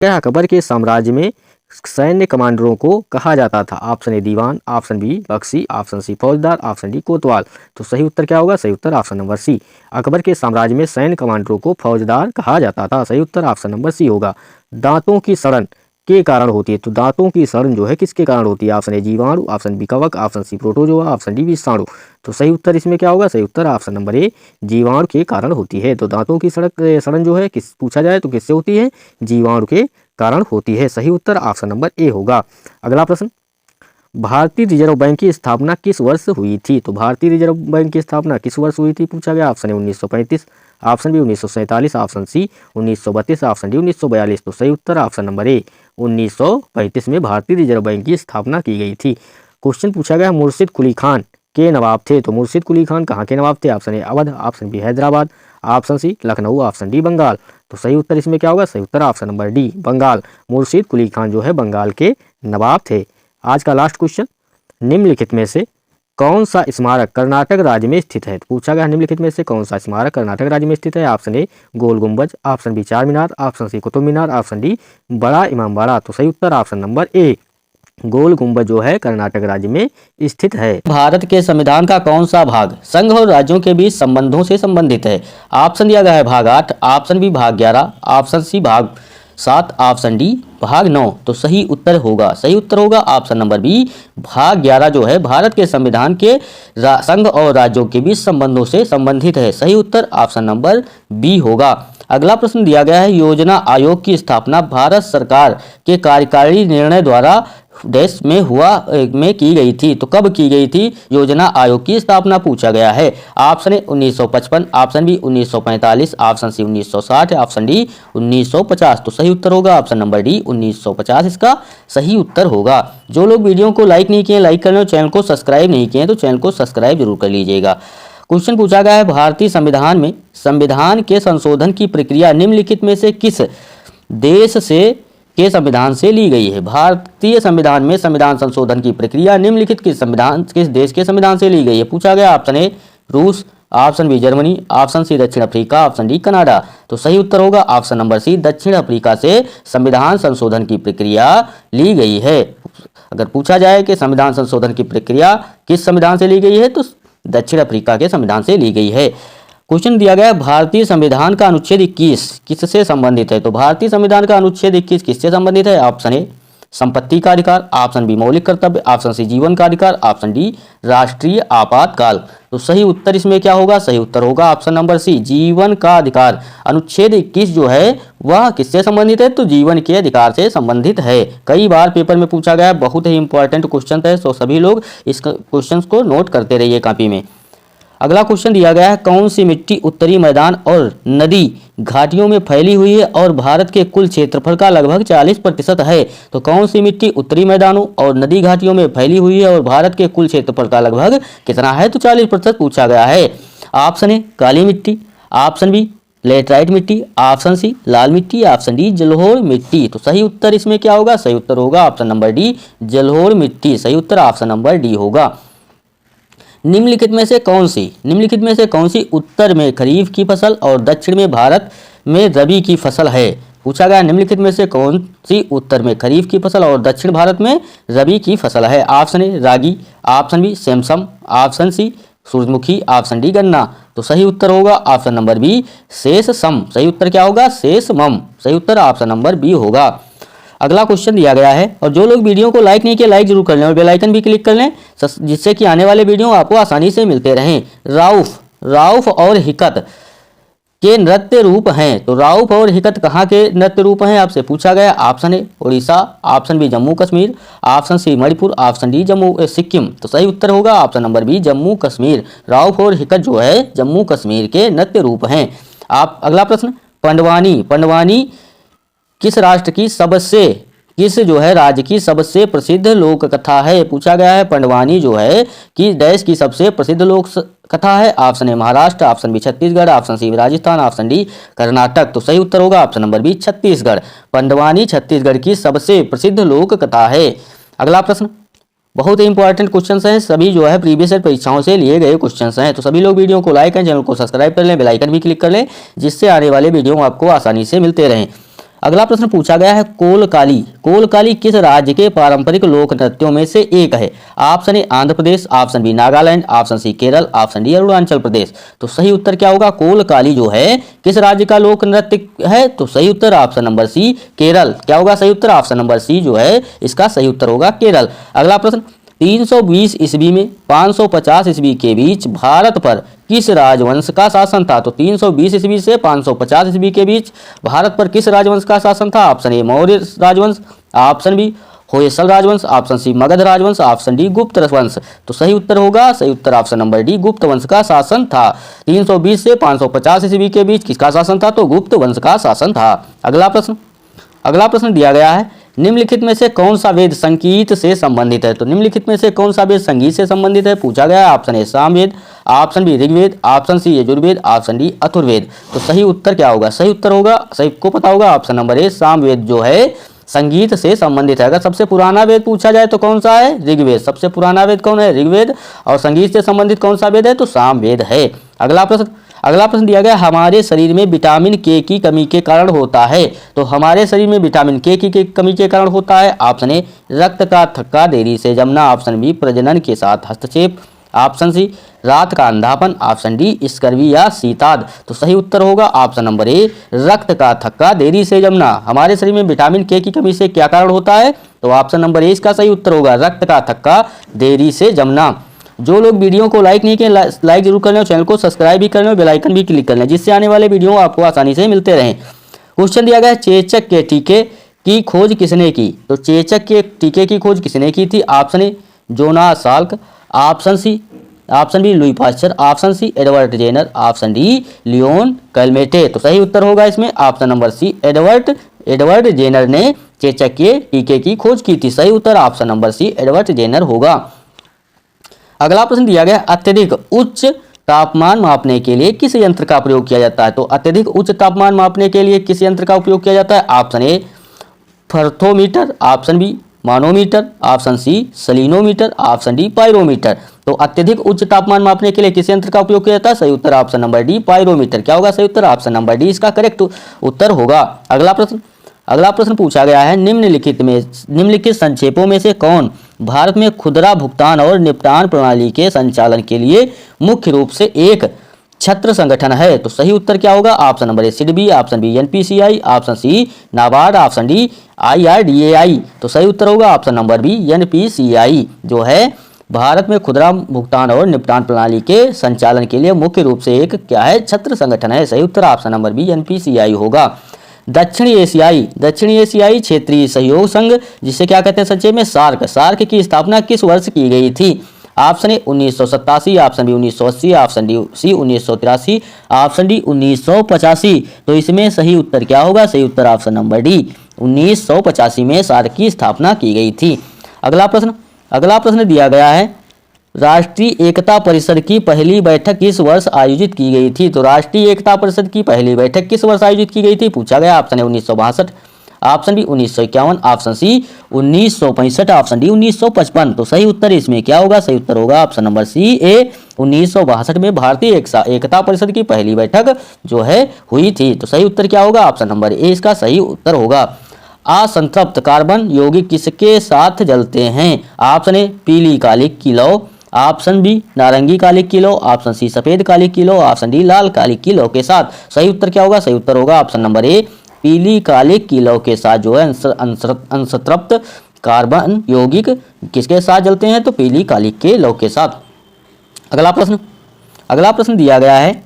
क्या अकबर के साम्राज्य में सैन्य कमांडरों को कहा जाता था? ऑप्शन ए दीवान, ऑप्शन बी बख्शी, ऑप्शन सी फौजदार, ऑप्शन डी कोतवाल। तो सही उत्तर क्या होगा? सही उत्तर ऑप्शन नंबर सी। अकबर के साम्राज्य में सैन्य कमांडरों को फौजदार कहा जाता था। सही उत्तर ऑप्शन नंबर सी होगा। दांतों की सड़न के कारण होती है, तो दांतों की सड़न जो है किसके कारण होती है? ऑप्शन ए जीवाणु, ऑप्शन बी कवक, option C protozoa, option D विषाणु। तो सही उत्तर इसमें क्या होगा? सही उत्तर ऑप्शन नंबर ए जीवाणु के कारण होती है। तो दांतों की सड़न जो है किस पूछा जाए तो किससे होती है? जीवाणु के कारण होती है। सही उत्तर ऑप्शन नंबर ए होगा। अगला प्रश्न, भारतीय रिजर्व बैंक की स्थापना किस वर्ष हुई थी? तो भारतीय रिजर्व बैंक की स्थापना किस वर्ष हुई थी पूछा गया। Option A 1935, option B 1947, option C 1932, option D 1942। तो सही उत्तर ऑप्शन नंबर ए 1935 में भारतीय रिजर्व बैंक की स्थापना की गई थी। क्वेश्चन पूछा गया मुर्शिद कुली खान के नवाब थे, तो मुर्शिद कुली खान कहाँ के नवाब थे? Option A Awadh, option B Hyderabad, option C Lucknow, option D Bengal. तो सही उत्तर इसमें क्या होगा? सही उत्तर option number D Bengal. Murshid Quli Khan जो है बंगाल के नवाब थे। आज का लास्ट क्वेश्चन, निम्नलिखित में से कौन सा स्मारक कर्नाटक राज्य में स्थित है? तो पूछा गया निम्नलिखित में से कौन सा स्मारक कर्नाटक राज्य में स्थित है? ऑप्शन ए गोल गुंबज, ऑप्शन बी चार मीनार, option C Qutub Minar, option D बड़ा इमामबाड़ा। तो सही उत्तर ऑप्शन नंबर ए गोल गुंबज जो है कर्नाटक राज्य में स्थित है। भारत के संविधान का कौन सा भाग संघ और राज्यों के बीच संबंधों से संबंधित है? ऑप्शन दिया गया है भाग 8, ऑप्शन बी भाग 11, ऑप्शन सी भाग 7, ऑप्शन डी भाग 9। तो सही उत्तर होगा ऑप्शन नंबर बी भाग 11 जो है भारत के संविधान के संघ और राज्यों के बीच संबंधों से संबंधित है। सही उत्तर ऑप्शन नंबर बी होगा। अगला प्रश्न दिया गया है योजना आयोग की स्थापना भारत सरकार के कार्यकारी निर्णय द्वारा देश में की गई थी। तो कब की गई थी योजना आयोग की स्थापना पूछा गया है। Option A 1955, option B 1945, option C 1960, option D 1950। तो सही उत्तर होगा ऑप्शन नंबर डी 1950 इसका सही उत्तर होगा। जो लोग वीडियो को लाइक नहीं किए लाइक कर लें, चैनल को सब्सक्राइब नहीं किए तो चैनल को सब्सक्राइब जरूर कर लीजिएगा। क्वेश्चन पूछा गया है भारतीय संविधान में संविधान के संशोधन की प्रक्रिया निम्नलिखित में से किस देश के संविधान से ली गई है? भारतीय संविधान में संविधान संशोधन की प्रक्रिया निम्नलिखित किस देश के संविधान से ली गई है? पूछा गया ऑप्शन ए रूस, option B Germany, option C दक्षिण अफ्रीका, ऑप्शन डी कनाडा। तो सही उत्तर होगा ऑप्शन नंबर सी दक्षिण अफ्रीका से संविधान संशोधन की प्रक्रिया ली गई है। अगर पूछा जाए कि संविधान संशोधन की प्रक्रिया किस संविधान से ली गई है तो दक्षिण अफ्रीका के संविधान से ली गई है। क्वेश्चन दिया गया भारतीय संविधान का अनुच्छेद 21 किससे संबंधित है? तो भारतीय संविधान का अनुच्छेद 21 किससे संबंधित है? ऑप्शन ए संपत्ति का अधिकार, ऑप्शन बी मौलिक कर्तव्य, ऑप्शन सी जीवन का अधिकार, ऑप्शन डी राष्ट्रीय आपातकाल। तो सही उत्तर इसमें क्या होगा? सही उत्तर होगा ऑप्शन नंबर सी जीवन का अधिकार। अनुच्छेद 21 जो है वह किससे संबंधित है? तो जीवन के अधिकार से संबंधित है। कई बार पेपर में पूछा गया, बहुत ही इंपॉर्टेंट क्वेश्चन है, तो सभी लोग इस क्वेश्चन को नोट करते रहिए कॉपी में। अगला क्वेश्चन दिया गया है कौन सी मिट्टी उत्तरी मैदान और नदी घाटियों में फैली हुई है और भारत के कुल क्षेत्रफल का लगभग 40% है? तो कौन सी मिट्टी उत्तरी मैदानों और नदी घाटियों में फैली हुई है और भारत के कुल क्षेत्रफल का लगभग कितना है? तो 40% पूछा गया है। ऑप्शन ए काली मिट्टी, ऑप्शन बी लेटराइट मिट्टी, ऑप्शन सी लाल मिट्टी, ऑप्शन डी जलोढ़ मिट्टी। तो सही उत्तर इसमें क्या होगा? सही उत्तर होगा ऑप्शन नंबर डी जलोढ़ मिट्टी। सही उत्तर ऑप्शन नंबर डी होगा। निम्नलिखित में से कौन सी उत्तर में खरीफ की फसल और दक्षिण में भारत में रबी की फसल है? पूछा गया निम्नलिखित में से कौन सी उत्तर में खरीफ की फसल और दक्षिण भारत में रबी की फसल है? Option A ragi, option B sesame, option C सूरजमुखी, ऑप्शन डी गन्ना। तो सही उत्तर होगा ऑप्शन नंबर बी सेसम। सही उत्तर क्या होगा? सेसमम। सही उत्तर ऑप्शन नंबर बी होगा। अगला क्वेश्चन दिया गया है और जो लोग वीडियो को लाइक नहीं किए लाइक जरूर कर लें और बेल आइकन भी क्लिक कर लें जिससे कि आने वाले वीडियो आपको आसानी से मिलते रहें। राउफ और हिकत के नृत्य रूप हैं, तो राउफ और हिकत कहाँ के नृत्य रूप हैं आपसे पूछा गया। Option A Orissa, option B Jammu Kashmir, option C Manipur, option D Sikkim. तो सही उत्तर होगा option number B Jammu Kashmir. Rauf और हिकत जो है जम्मू कश्मीर के नृत्य रूप हैं। आप अगला प्रश्न पंडवानी किस राज्य की सबसे प्रसिद्ध लोक कथा है? पूछा गया है पंडवानी जो है कि देश की सबसे प्रसिद्ध लोक कथा है। Option A Maharashtra, option B Chhattisgarh, option C Rajasthan, option D Karnataka. तो सही उत्तर होगा option number B Chhattisgarh. Pandavani Chhattisgarh की सबसे प्रसिद्ध लोक कथा है। अगला प्रश्न बहुत ही इंपॉर्टेंट क्वेश्चन हैं, सभी जो है प्रीवियस ईयर परीक्षाओं से लिए गए क्वेश्चन हैं, तो सभी लोग वीडियो को लाइक करें, चैनल को सब्सक्राइब कर लें, बेल आइकन भी क्लिक कर लें जिससे आने वाले वीडियो आपको आसानी से मिलते रहें। अगला प्रश्न पूछा गया है कोलकाली। कोलकाली किस राज्य के पारंपरिक लोक नृत्यों में से एक है? Option A Andhra Pradesh, option B Nagaland, option C Kerala, option D Arunachal Pradesh. तो सही उत्तर क्या होगा? कोलकाली जो है किस राज्य का लोक नृत्य है? तो सही उत्तर ऑप्शन नंबर सी केरल। क्या होगा सही उत्तर? ऑप्शन नंबर सी जो है इसका सही उत्तर होगा केरल। अगला प्रश्न 320 ईस्वी में 550 ईस्वी के बीच भारत पर किस राजवंश का शासन था? तो 320 ईस्वी से 550 ईस्वी के बीच भारत पर किस राजवंश का शासन था? ऑप्शन ए मौर्य राजवंश, ऑप्शन बी होयसल राजवंश, ऑप्शन सी मगध राजवंश, ऑप्शन डी गुप्त वंश। तो सही उत्तर होगा सही उत्तर ऑप्शन नंबर डी गुप्त वंश का शासन था। 320 से 550 ईस्वी के बीच किसका शासन था? तो गुप्त वंश का शासन था। अगला प्रश्न दिया गया है निम्नलिखित में से कौन सा वेद संगीत से संबंधित है? तो निम्नलिखित में से कौन सा वेद संगीत से संबंधित है पूछा गया है। Option A Samaveda, option B Rigveda, option C Yajurveda, option D Atharvaveda. तो सही उत्तर क्या होगा? सही उत्तर होगा सबको पता होगा ऑप्शन नंबर ए सामवेद जो है संगीत से संबंधित है। अगर सबसे पुराना वेद पूछा जाए तो कौन सा है? ऋग्वेद। सबसे पुराना वेद कौन है? ऋग्वेद। और संगीत से संबंधित कौन सा वेद है? तो सामवेद है। अगला प्रश्न दिया गया हमारे शरीर में विटामिन के की कमी के कारण होता है। तो हमारे शरीर में विटामिन के की कमी के कारण होता है। ऑप्शन ए रक्त का थक्का, देरी से जमना, ऑप्शन बी प्रजनन के साथ हस्तक्षेप, ऑप्शन सी रात का अंधापन, ऑप्शन डी स्कर्वी या शीताद। तो सही उत्तर होगा ऑप्शन नंबर ए रक्त का थक्का, देरी से जमना। हमारे शरीर में विटामिन के की कमी से क्या कारण होता है? तो ऑप्शन नंबर ए इसका सही उत्तर होगा रक्त का थक्का, देरी से जमना। जो लोग वीडियो को लाइक नहीं किए लाइक जरूर कर लें और चैनल को सब्सक्राइब भी कर लें और बेल आइकन भी क्लिक कर लें जिससे आने वाले वीडियो आपको आसानी से मिलते रहें। क्वेश्चन दिया गया है चेचक के टीके की खोज किसने की? तो चेचक के टीके की खोज किसने की थी? Option A Jonas Salk, option B Louis Pasteur, option C Edward Jenner, option D Leon Calmette. तो सही उत्तर होगा इसमें option number C Edward Jenner ने चेचक के टीके की खोज की थी। सही उत्तर option number C Edward Jenner होगा। अगला प्रश्न दिया गया अत्यधिक उच्च तापमान मापने के लिए किस यंत्र का प्रयोग किया जाता है? तो अत्यधिक उच्च तापमान मापने के लिए किस यंत्र का उपयोग किया जाता है? Option A thermometer, option B manometer, option C salinometer, option D pyrometer. तो अत्यधिक उच्च तापमान मापने के लिए किस यंत्र का उपयोग किया जाता है? सही उत्तर ऑप्शन नंबर डी पायरोमीटर। क्या होगा सही उत्तर? ऑप्शन नंबर डी इसका करेक्ट उत्तर होगा। अगला प्रश्न पूछा गया है निम्नलिखित संक्षेपों में से कौन भारत में खुदरा भुगतान और निपटान प्रणाली के संचालन के लिए मुख्य रूप से एक छत्र संगठन है? तो सही उत्तर क्या होगा? Option number A SIDBI, option B NPCI, option C NABARD, option D IRDAI. तो सही उत्तर होगा ऑप्शन नंबर बी एनपीसीआई जो है भारत में खुदरा भुगतान और निपटान प्रणाली के संचालन के लिए मुख्य रूप से एक क्या है? छत्र संगठन है। सही उत्तर ऑप्शन नंबर बी एनपीसीआई होगा। दक्षिणी एशियाई क्षेत्रीय सहयोग संघ जिसे क्या कहते हैं संक्षेप में सार्क की स्थापना किस वर्ष की गई थी? Option A 1987, option B 1980, option D C 1983, option D 1985। तो इसमें सही उत्तर क्या होगा? सही उत्तर ऑप्शन नंबर डी 1985 में सार्क की स्थापना की गई थी। अगला प्रश्न दिया गया है राष्ट्रीय एकता परिषद की पहली बैठक किस वर्ष आयोजित की गई थी? तो राष्ट्रीय एकता परिषद की पहली बैठक किस वर्ष आयोजित की गई थी पूछा गया। Option A 1962, option B 1951, option C 1965, option D 1955। तो सही उत्तर इसमें क्या होगा? सही उत्तर होगा ऑप्शन नंबर सी ए 1962 में भारतीय एकता परिषद की पहली बैठक जो है हुई थी। तो सही उत्तर क्या होगा? ऑप्शन नंबर ए इसका सही उत्तर होगा। असंतृप्त कार्बन यौगिक किसके साथ जलते हैं? ऑप्शन ए पीली कालिक की लौ, ऑप्शन बी नारंगी कालिक की लौ, ऑप्शन सी सफेद कालिक की लौ, ऑप्शन डी लाल कालिक की लौ के साथ। सही उत्तर क्या होगा? सही उत्तर होगा ऑप्शन नंबर ए पीली कालिक की लौ के साथ जो है असंतृप्त कार्बन यौगिक किसके साथ जलते हैं? तो पीली कालिक के लौ के साथ। अगला प्रश्न दिया गया है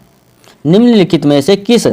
निम्नलिखित में से किस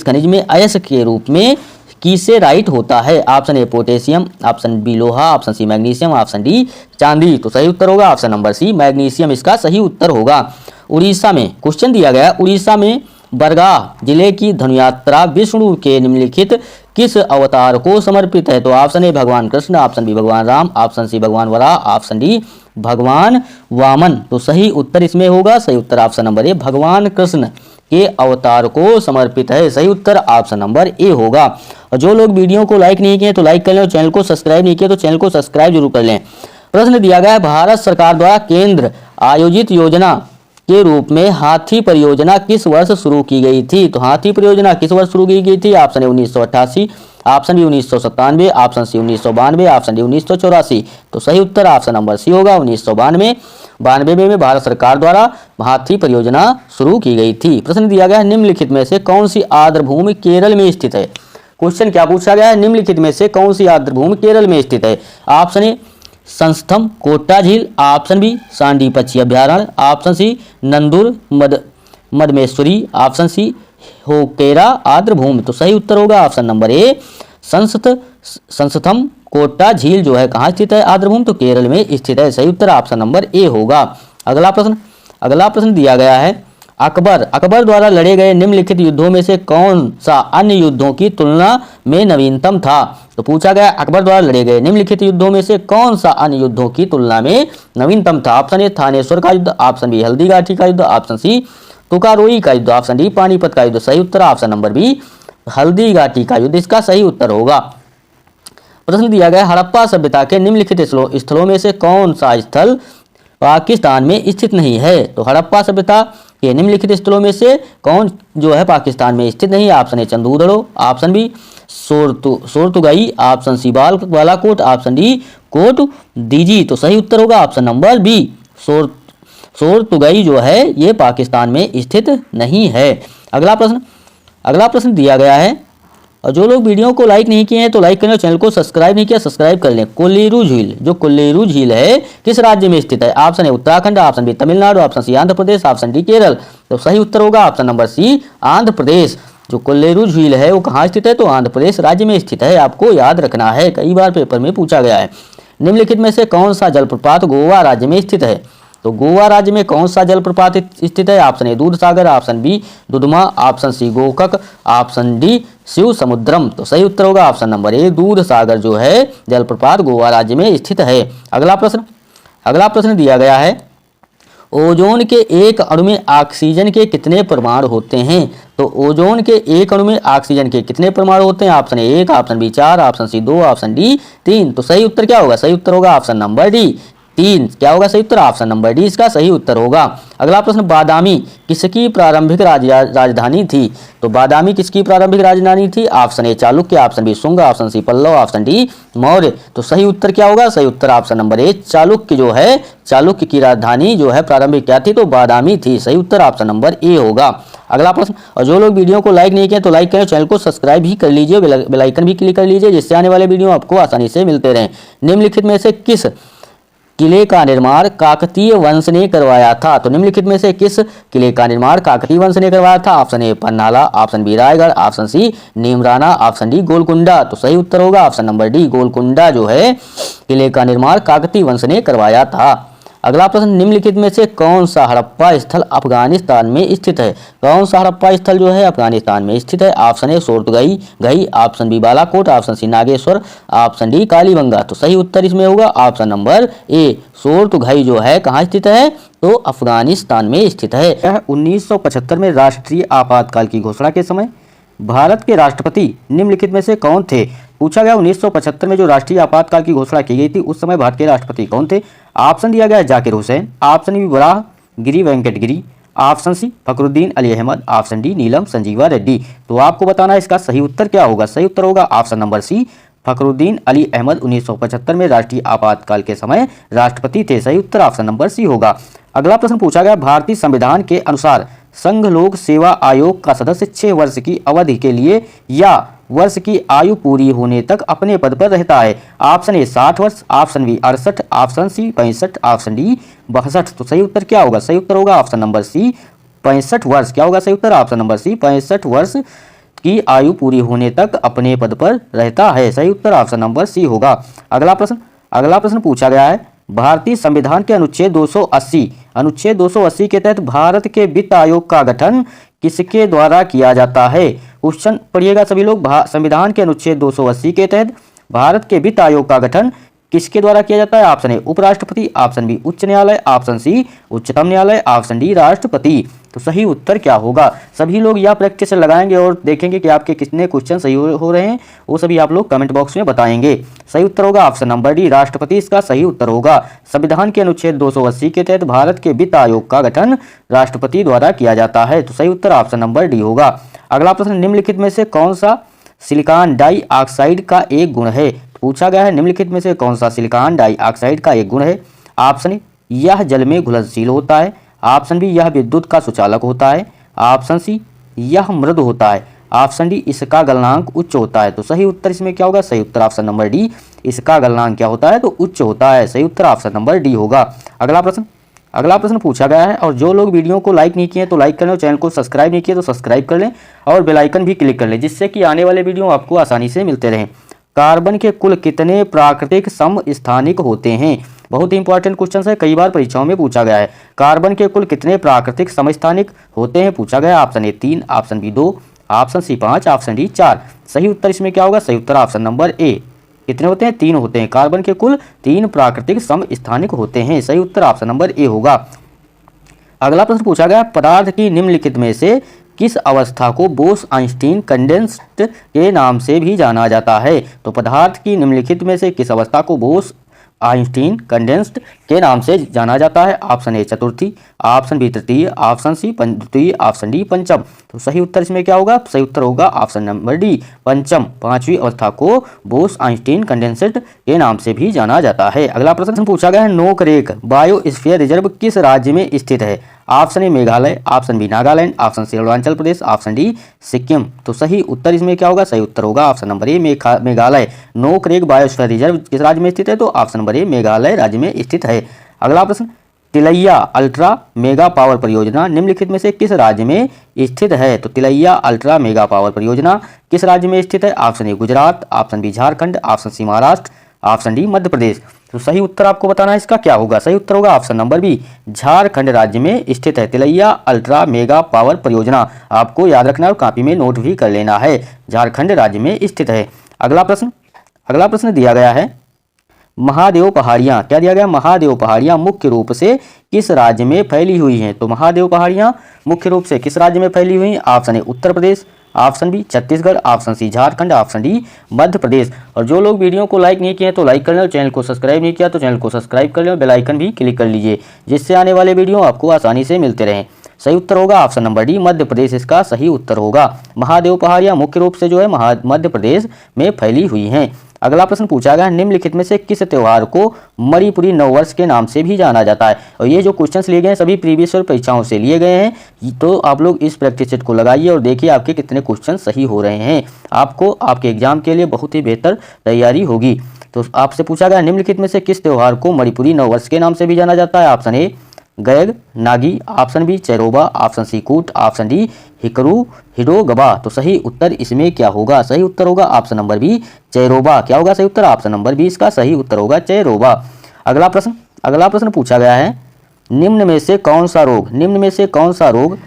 खनिज में अयस्क के रूप में कीसेराइट होता है? Option A potassium, option B लोहा, option C magnesium, option D चांदी। तो सही उत्तर होगा ऑप्शन नंबर सी मैग्नीशियम इसका सही उत्तर होगा। उड़ीसा में क्वेश्चन दिया गया उड़ीसा में बरगाह जिले की धनुयात्रा विष्णु के निम्नलिखित किस अवतार को समर्पित है? तो ऑप्शन ए भगवान कृष्ण, ऑप्शन बी भगवान राम, ऑप्शन सी भगवान वराह, ऑप्शन डी भगवान वामन। तो सही उत्तर इसमें होगा सही उत्तर ऑप्शन नंबर ए भगवान कृष्ण के अवतार को समर्पित है। सही उत्तर ऑप्शन नंबर ए होगा। और जो लोग वीडियो को लाइक नहीं किए तो लाइक कर लें और चैनल को सब्सक्राइब नहीं किए तो चैनल को सब्सक्राइब जरूर कर लें। प्रश्न दिया गया है भारत सरकार द्वारा केंद्र आयोजित योजना के रूप में हाथी परियोजना किस वर्ष शुरू की गई थी? तो हाथी परियोजना किस वर्ष शुरू की गई थी? Option A 1988, option B 1997, option C 1992, option D 1984। तो सही उत्तर ऑप्शन नंबर सी होगा 1992। 92 में भारत सरकार द्वारा हाथी परियोजना शुरू की गई थी। प्रश्न दिया गया है निम्नलिखित में से कौन सी आर्द्रभूमि केरल में स्थित है? क्वेश्चन क्या पूछा गया है? निम्नलिखित में से कौन सी आर्द्रभूमि केरल में स्थित है? ऑप्शन ए संस्थम कोट्टा झील, ऑप्शन बी सांडीपक्षी अभ्यारण्य, option C Nandur Madhmeshwari, option C Hokera आर्द्रभूमि। तो सही उत्तर होगा ऑप्शन नंबर ए संस्थम कोट्टा झील जो है कहाँ स्थित है आर्द्रभूमि? तो केरल में स्थित है। सही उत्तर ऑप्शन नंबर ए होगा। अगला प्रश्न दिया गया है अकबर द्वारा लड़े गए निम्नलिखित युद्धों में से कौन सा अन्य युद्धों की तुलना में नवीनतम था? तो पूछा गया अकबर द्वारा लड़े गए निम्नलिखित युद्धों में से कौन सा अन्य युद्धों की तुलना में नवीनतम था? ऑप्शन ए थानेश्वर का युद्ध, ऑप्शन बी हल्दीघाटी का युद्ध, ऑप्शन सी तुकारोई का युद्ध, ऑप्शन डी पानीपत का युद्ध। सही उत्तर ऑप्शन नंबर बी हल्दीघाटी का युद्ध इसका सही उत्तर होगा। प्रश्न दिया गया हड़प्पा सभ्यता के निम्नलिखित स्थलों में से कौन सा स्थल पाकिस्तान में स्थित नहीं है? तो हड़प्पा सभ्यता के निम्नलिखित स्थलों में से कौन जो है पाकिस्तान में स्थित नहीं है? Option A Chanhudaro, option B Shortugai, option C Balakot, option D Kot Diji. तो सही उत्तर होगा ऑप्शन नंबर बी सोरतुगाई जो है ये पाकिस्तान में स्थित नहीं है। अगला प्रश्न दिया गया है और जो लोग वीडियो को लाइक नहीं किए हैं तो लाइक करें और चैनल को सब्सक्राइब नहीं किया सब्सक्राइब कर लें। कोल्लेरू झील है किस राज्य में स्थित है? Option A Uttarakhand, option B Tamil Nadu, option C Andhra Pradesh, option D Kerala. तो सही उत्तर होगा option number C Andhra Pradesh. जो कोल्लेरू झील है वो कहाँ स्थित है? तो आंध्र प्रदेश राज्य में स्थित है। आपको याद रखना है, कई बार पेपर में पूछा गया है। निम्नलिखित में से कौन सा जलप्रपात गोवा राज्य में स्थित है? तो गोवा राज्य में कौन सा जलप्रपात स्थित है? Option A Dudhsagar, option B Dudhma, option C Gokak, option D Shiva Samudram. तो सही उत्तर होगा ऑप्शन नंबर ए दूधसागर जो है जलप्रपात गोवा राज्य में स्थित है। अगला प्रश्न दिया गया है ओजोन के एक अणु में ऑक्सीजन के कितने परमाणु होते हैं? तो ओजोन के एक अणु में ऑक्सीजन के कितने परमाणु होते हैं? Option A 1, option B 4, option C 2, option D 3। तो सही उत्तर क्या होगा? सही उत्तर होगा ऑप्शन नंबर डी 3। क्या होगा सही उत्तर? ऑप्शन नंबर डी इसका सही उत्तर होगा। अगला प्रश्न बादामी किसकी प्रारंभिक राजधानी थी? तो बादामी किसकी प्रारंभिक राजधानी थी? Option A Chalukya, option B Shunga, option C Pallava, option D Maurya. तो सही उत्तर क्या होगा? सही उत्तर ऑप्शन नंबर ए चालुक्य जो है चालुक्य की राजधानी जो है प्रारंभिक क्या थी? तो बादामी थी। सही उत्तर ऑप्शन नंबर ए होगा। अगला प्रश्न और जो लोग वीडियो को लाइक नहीं किए तो लाइक करें, चैनल को सब्सक्राइब भी कर लीजिए, बेल आइकन भी क्लिक कर लीजिए जिससे आने वाले वीडियो आपको आसानी से मिलते रहें। निम्नलिखित में से किस किले का निर्माण काकतीय वंश ने करवाया था? तो निम्नलिखित में से किस किले का निर्माण काकतीय वंश ने करवाया था? Option A Panhala, option B Raigad, option C Neemrana, option D Golconda. तो सही उत्तर होगा ऑप्शन नंबर डी गोलकुंडा जो है किले का निर्माण काकतीय वंश ने करवाया था। अगला प्रश्न निम्नलिखित में से कौन सा हड़प्पा स्थल अफगानिस्तान में स्थित है? कौन सा हड़प्पा स्थल जो है अफगानिस्तान में स्थित है? Option A Shortugai, option B Balakot, option C Nageshwar, option D Kalibanga. तो सही उत्तर इसमें होगा ऑप्शन नंबर ए सोरतुगाई जो है कहाँ स्थित है? तो अफगानिस्तान में स्थित है। 1975 में राष्ट्रीय आपातकाल की घोषणा के समय भारत के राष्ट्रपति निम्नलिखित में से कौन थे? पूछा गया 1975 में जो राष्ट्रीय आपातकाल की घोषणा की गई थी उस समय भारत के राष्ट्रपति कौन थे? ऑप्शन दिया गया Zakir Hussain, option B Varaha Giri Venkata Giri, option C Fakhruddin Ali Ahmed, option D Neelam Sanjiva Reddy. तो आपको बताना है इसका सही उत्तर क्या होगा। सही उत्तर होगा option number C Fakhruddin Ali Ahmed 1975 में राष्ट्रीय आपातकाल के समय राष्ट्रपति थे। सही उत्तर ऑप्शन नंबर सी होगा। अगला प्रश्न पूछा गया भारतीय संविधान के अनुसार संघ लोक सेवा आयोग का सदस्य 6 वर्ष की अवधि के लिए या वर्ष की आयु पूरी होने तक अपने पद पर रहता है। ऑप्शन ए 60 वर्ष, option B 68, option C 65, option D 62। तो सही उत्तर क्या होगा? सही उत्तर होगा ऑप्शन नंबर सी 65 वर्ष। क्या होगा सही उत्तर? ऑप्शन नंबर सी 65 वर्ष की आयु पूरी होने तक अपने पद पर रहता है। सही उत्तर ऑप्शन नंबर सी होगा। अगला प्रश्न पूछा गया है भारतीय संविधान के अनुच्छेद 280 के तहत भारत के वित्त आयोग का गठन किसके द्वारा किया जाता है? क्वेश्चन पढ़िएगा सभी लोग। संविधान के अनुच्छेद 280 के तहत भारत के वित्त आयोग का गठन किसके द्वारा किया जाता है? ऑप्शन ए उपराष्ट्रपति, ऑप्शन बी उच्च न्यायालय, ऑप्शन सी उच्चतम न्यायालय, ऑप्शन डी राष्ट्रपति। तो सही उत्तर क्या होगा? सभी लोग यह प्रैक्टिस लगाएंगे और देखेंगे कि आपके कितने क्वेश्चन सही हो रहे हैं, वो सभी आप लोग कमेंट बॉक्स में बताएंगे। सही उत्तर होगा ऑप्शन नंबर डी राष्ट्रपति इसका सही उत्तर होगा। संविधान के अनुच्छेद 280 के तहत भारत के वित्त आयोग का गठन राष्ट्रपति द्वारा किया जाता है। तो सही उत्तर ऑप्शन नंबर डी होगा। अगला प्रश्न, निम्नलिखित में से कौन सा सिलिकॉन डाइऑक्साइड का एक गुण है? पूछा गया है निम्नलिखित में से कौन सा सिलिकॉन डाइऑक्साइड का एक गुण है? ऑप्शन ए यह जल में घुलनशील होता है, ऑप्शन बी यह विद्युत का सुचालक होता है, ऑप्शन सी यह मृदु होता है, ऑप्शन डी इसका गलनांक उच्च होता है। तो सही उत्तर इसमें क्या होगा? सही उत्तर ऑप्शन नंबर डी, इसका गलनांक क्या होता है? तो उच्च होता है। सही उत्तर ऑप्शन नंबर डी होगा। अगला प्रश्न पूछा गया है, और जो लोग वीडियो को लाइक नहीं किए तो लाइक कर लें और चैनल को सब्सक्राइब नहीं किए तो सब्सक्राइब कर लें और बेल आइकन भी क्लिक कर लें, जिससे कि आने वाले वीडियो आपको आसानी से मिलते रहें। कार्बन के कुल कितने प्राकृतिक समस्थानिक होते हैं? बहुत ही इंपॉर्टेंट क्वेश्चन है, कई बार परीक्षाओं में पूछा गया है। कार्बन के कुल कितने प्राकृतिक समस्थानिक होते हैं? पूछा गया। Option A 3, option B 2, option C 5, option D 4। सही उत्तर इसमें क्या होगा? सही उत्तर ऑप्शन नंबर ए। कितने होते हैं? 3 होते हैं। कार्बन के कुल 3 प्राकृतिक समस्थानिक होते हैं। सही उत्तर ऑप्शन नंबर ए होगा। अगला प्रश्न पूछा गया, पदार्थ की निम्नलिखित में से किस अवस्था को बोस-आइंस्टीन कंडेंस्ड के नाम से भी जाना जाता है? तो पदार्थ की निम्नलिखित में से किस अवस्था को बोस-आइंस्टीन कंडेंस्ड के नाम से जाना जाता है? ऑप्शन ए चतुर्थी, ऑप्शन बी तृतीय, ऑप्शन सी द्वितीय, ऑप्शन डी पंचम। तो सही उत्तर इसमें क्या होगा? सही उत्तर होगा ऑप्शन नंबर डी पंचम। 5वीं अवस्था को बोस-आइंस्टीन कंडेंस्ड के नाम से भी जाना जाता है। अगला प्रश्न पूछा गया है, नोकरेक बायोस्फीयर रिजर्व किस राज्य में स्थित है? Option A Meghalaya, option B Nagaland, option C Arunachal Pradesh, option D Sikkim. तो सही उत्तर इसमें क्या होगा? सही उत्तर होगा option number A Meghalaya. Nokrek biosphere reserve किस राज्य में स्थित है? तो ऑप्शन नंबर ए मेघालय राज्य में स्थित है। अगला प्रश्न, तिलैया अल्ट्रा मेगा पावर परियोजना निम्नलिखित में से किस राज्य में स्थित है? तो तिलैया अल्ट्रा मेगा पावर परियोजना किस राज्य में स्थित है? Option A Gujarat, option B Jharkhand, option C Maharashtra, option D Madhya Pradesh. तो सही उत्तर आपको बताना है इसका क्या होगा? सही उत्तर होगा ऑप्शन नंबर बी झारखंड राज्य में स्थित है तिलैया अल्ट्रा मेगा पावर परियोजना। आपको याद रखना और कॉपी में नोट भी कर लेना है, झारखंड राज्य में स्थित है। अगला प्रश्न दिया गया है, महादेव पहाड़ियाँ, क्या दिया गया? महादेव पहाड़ियाँ मुख्य रूप से किस राज्य में फैली हुई हैं? तो महादेव पहाड़ियाँ मुख्य रूप से किस राज्य में फैली हुई हैं? Option A Uttar Pradesh, option B Chhattisgarh, option C Jharkhand, option D Madhya Pradesh. और जो लोग वीडियो को लाइक नहीं किए तो लाइक कर लें और चैनल को सब्सक्राइब नहीं किया तो चैनल को सब्सक्राइब कर लें और बेल आइकन भी क्लिक कर लीजिए, जिससे आने वाले वीडियो आपको आसानी से मिलते रहें। सही उत्तर होगा ऑप्शन नंबर डी मध्य प्रदेश इसका सही उत्तर होगा। महादेव पहाड़ियाँ मुख्य रूप से जो है मध्य प्रदेश में फैली हुई हैं। अगला प्रश्न पूछा गया, निम्नलिखित में से किस त्योहार को मणिपुरी नववर्ष के नाम से भी जाना जाता है? और ये जो क्वेश्चंस लिए गए हैं सभी प्रीवियस ईयर परीक्षाओं से लिए गए हैं, तो आप लोग इस प्रैक्टिस सेट को लगाइए और देखिए आपके कितने क्वेश्चन सही हो रहे हैं। आपको आपके एग्जाम के लिए बहुत ही बेहतर तैयारी होगी। तो आपसे पूछा गया, निम्नलिखित में से किस त्योहार को मणिपुरी नववर्ष के नाम से भी जाना जाता है? ऑप्शन ए गैग Ngai, option B Cheiraoba, option C Kut, option D हिकरू हिडोगबा। तो सही उत्तर इसमें क्या होगा? सही उत्तर होगा ऑप्शन नंबर बी चैरोबा। क्या होगा सही उत्तर? ऑप्शन नंबर बी इसका सही उत्तर होगा चैरोबा। अगला प्रश्न पूछा गया है, निम्न में से कौन सा रोग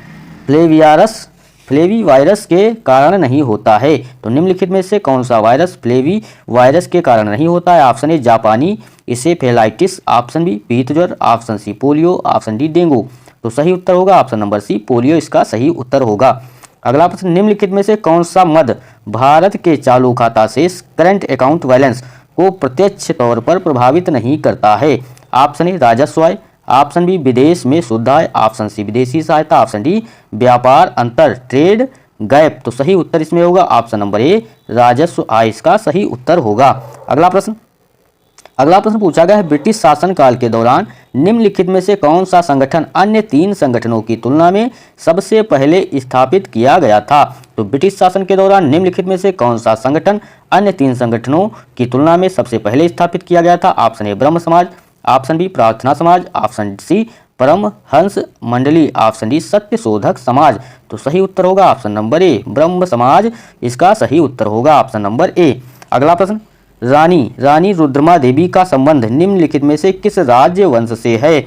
फ्लेवी वायरस के कारण नहीं होता है? तो निम्नलिखित में से कौन सा वायरस फ्लेवी वायरस के कारण नहीं होता है? ऑप्शन ए जापानी इंसेफेलाइटिस, ऑप्शन बी पीत ज्वर, option C polio, option D dengue. तो सही उत्तर होगा ऑप्शन नंबर सी पोलियो इसका सही उत्तर होगा। अगला प्रश्न, निम्नलिखित में से कौन सा मद भारत के चालू खाता से करंट अकाउंट बैलेंस को प्रत्यक्ष तौर पर प्रभावित नहीं करता है? ऑप्शन ए राजस्व आय, ऑप्शन बी विदेश में शुद्ध आय, ऑप्शन सी विदेशी सहायता, ऑप्शन डी व्यापार अंतर ट्रेड गैप। तो सही उत्तर इसमें होगा ऑप्शन नंबर ए राजस्व आय इसका सही उत्तर होगा। अगला प्रश्न पूछा गया है, ब्रिटिश शासनकाल के दौरान निम्नलिखित में से कौन सा संगठन अन्य 3 संगठनों की तुलना में सबसे पहले स्थापित किया गया था? तो ब्रिटिश शासन के दौरान निम्नलिखित में से कौन सा संगठन अन्य 3 संगठनों की तुलना में सबसे पहले स्थापित किया गया था? ऑप्शन ए ब्रह्म समाज, ऑप्शन बी प्रार्थना समाज, ऑप्शन सी परमहंस मंडली, ऑप्शन डी सत्य शोधक समाज। तो सही उत्तर होगा ऑप्शन नंबर ए ब्रह्म समाज इसका सही उत्तर होगा ऑप्शन नंबर ए। अगला प्रश्न, रानी रुद्रमा देवी का संबंध निम्नलिखित में से किस राजवंश से है?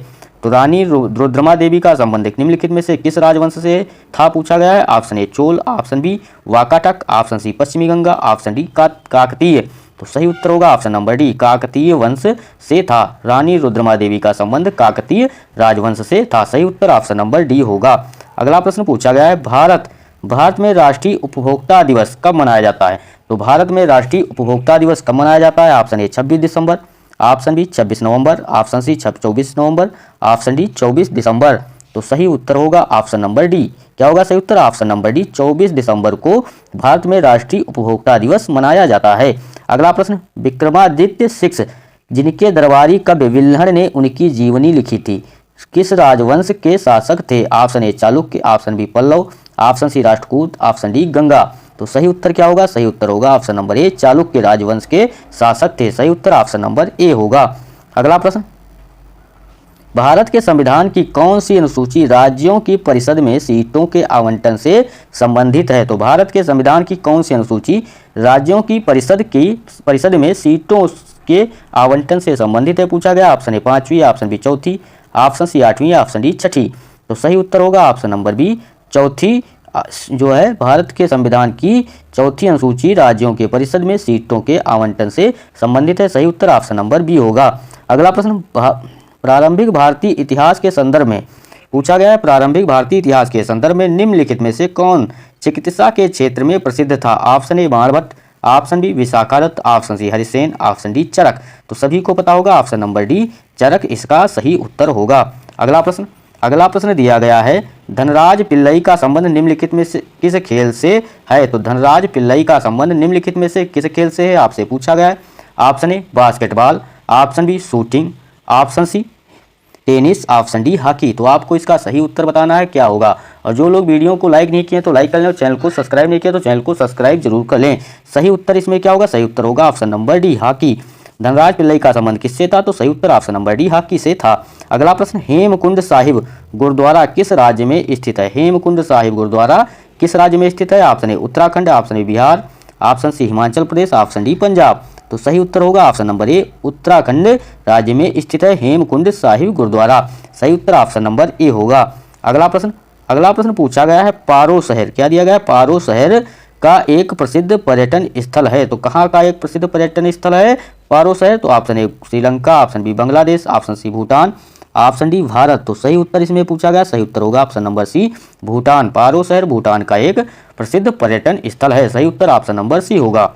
तो रानी रुद्रमा देवी का संबंध निम्नलिखित में से किस राजवंश से था पूछा गया है? Option A Chola, option B Vakataka, option C पश्चिमी गंगा, ऑप्शन डी काकतीय। तो सही उत्तर होगा ऑप्शन नंबर डी, काकतीय वंश से था। रानी रुद्रमादेवी का संबंध काकतीय राजवंश से था। सही उत्तर ऑप्शन नंबर डी होगा। अगला प्रश्न पूछा गया है, भारत में राष्ट्रीय उपभोक्ता दिवस कब मनाया जाता है? तो भारत में राष्ट्रीय उपभोक्ता दिवस कब मनाया जाता है? ऑप्शन ए 26 दिसंबर, ऑप्शन बी 26 नवंबर, ऑप्शन सी 24 नवंबर, ऑप्शन डी 24 दिसंबर। तो सही उत्तर होगा ऑप्शन नंबर डी। क्या होगा सही उत्तर? ऑप्शन नंबर डी, 24 दिसंबर को भारत में राष्ट्रीय उपभोक्ता दिवस मनाया जाता है। अगला प्रश्न, विक्रमादित्य 6 जिनके दरबारी कवि विल्हण ने उनकी जीवनी लिखी थी, किस राजवंश के शासक थे? Option A Chalukya, option B Pallava, option C Rashtrakuta, option D Ganga. तो सही उत्तर क्या होगा? सही उत्तर होगा ऑप्शन नंबर ए, चालुक्य राजवंश के शासक थे। सही उत्तर ऑप्शन नंबर ए होगा। अगला प्रश्न, भारत के संविधान की कौन सी अनुसूची राज्यों की परिषद में सीटों के आवंटन से संबंधित है? तो भारत के संविधान की कौन सी अनुसूची राज्यों की परिषद में सीटों के आवंटन से संबंधित है पूछा गया। ऑप्शन ए 5वीं, ऑप्शन बी 4थी, ऑप्शन सी 8वीं, ऑप्शन डी 6ठी। तो सही उत्तर होगा ऑप्शन नंबर बी, 4थी जो है भारत के संविधान की 4थी अनुसूची राज्यों के परिषद में सीटों के आवंटन से संबंधित है। सही उत्तर ऑप्शन नंबर बी होगा। अगला प्रश्न, प्रारंभिक भारतीय इतिहास के संदर्भ में पूछा गया है। प्रारंभिक भारतीय इतिहास के संदर्भ में निम्नलिखित में से कौन चिकित्सा के क्षेत्र में प्रसिद्ध था? Option A Banabhatta, option B Vishakhadatta, option C Harisena, option D Charaka. तो सभी को पता होगा ऑप्शन नंबर डी, चरक इसका सही उत्तर होगा। अगला प्रश्न दिया गया है, धनराज पिल्लई का संबंध निम्नलिखित में से किस खेल से है? तो धनराज पिल्लई का संबंध निम्नलिखित में से किस खेल से है आपसे पूछा गया है। Option A basketball, option B shooting, option C tennis, option D hockey. तो आपको इसका सही उत्तर बताना है क्या होगा। और जो लोग वीडियो को लाइक नहीं किए तो लाइक कर लें, और चैनल को सब्सक्राइब नहीं किया तो चैनल को सब्सक्राइब जरूर कर लें। सही उत्तर इसमें क्या होगा? सही उत्तर होगा option number D hockey. Dhanraj Pillai का संबंध किससे था? तो सही उत्तर ऑप्शन नंबर डी हॉकी से था। अगला प्रश्न, हेमकुंड साहिब गुरुद्वारा किस राज्य में स्थित है? हेमकुंड साहिब गुरुद्वारा किस राज्य में स्थित है? Option A Uttarakhand, option B Bihar, option C Himachal Pradesh, option D Punjab. तो सही उत्तर होगा ऑप्शन नंबर ए, उत्तराखंड राज्य में स्थित है हेमकुंड साहिब गुरुद्वारा। सही उत्तर ऑप्शन नंबर ए होगा। अगला प्रश्न पूछा गया है, पारो शहर क्या दिया गया है? पारो शहर का एक प्रसिद्ध पर्यटन स्थल है। तो कहाँ का एक प्रसिद्ध पर्यटन स्थल है पारो शहर? तो option A Sri Lanka, option B Bangladesh, option C Bhutan, option D Bharat. तो सही उत्तर इसमें पूछा गया, सही उत्तर होगा option number C Bhutan. Paro शहर भूटान का एक प्रसिद्ध पर्यटन स्थल है। सही उत्तर ऑप्शन नंबर सी होगा।